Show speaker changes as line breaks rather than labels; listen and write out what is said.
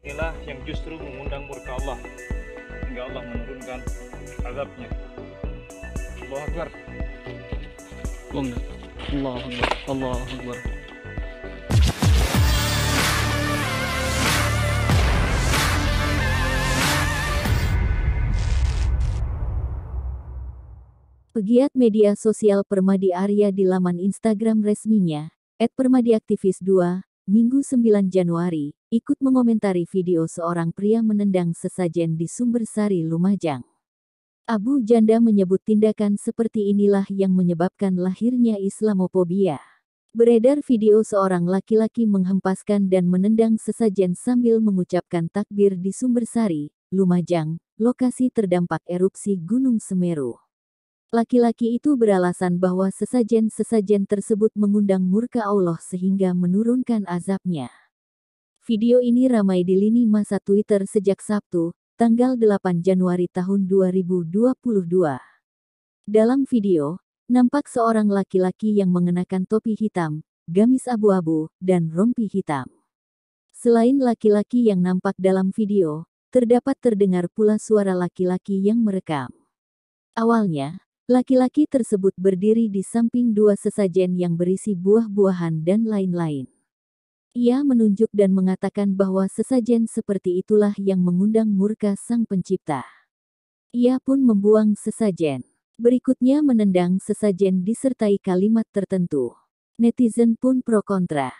inilah yang justru mengundang murka Allah hingga Allah menurunkan azabnya. Allahu Akbar.
Allahu Akbar. Allahu Akbar.
Pegiat media sosial Permadi Arya di laman Instagram resminya, @permadiaktivis2, Minggu 9 Januari, ikut mengomentari video seorang pria menendang sesajen di Sumbersari, Lumajang. Abu Janda menyebut tindakan seperti inilah yang menyebabkan lahirnya Islamofobia. Beredar video seorang laki-laki menghempaskan dan menendang sesajen sambil mengucapkan takbir di Sumbersari, Lumajang, lokasi terdampak erupsi Gunung Semeru. Laki-laki itu beralasan bahwa sesajen-sesajen tersebut mengundang murka Allah sehingga menurunkan azabnya. Video ini ramai di lini masa Twitter sejak Sabtu, tanggal 8 Januari tahun 2022. Dalam video, nampak seorang laki-laki yang mengenakan topi hitam, gamis abu-abu, dan rompi hitam. Selain laki-laki yang nampak dalam video, terdapat terdengar pula suara laki-laki yang merekam. Awalnya, laki-laki tersebut berdiri di samping dua sesajen yang berisi buah-buahan dan lain-lain. Ia menunjuk dan mengatakan bahwa sesajen seperti itulah yang mengundang murka Sang Pencipta. Ia pun membuang sesajen. Berikutnya menendang sesajen disertai kalimat tertentu. Netizen pun pro kontra.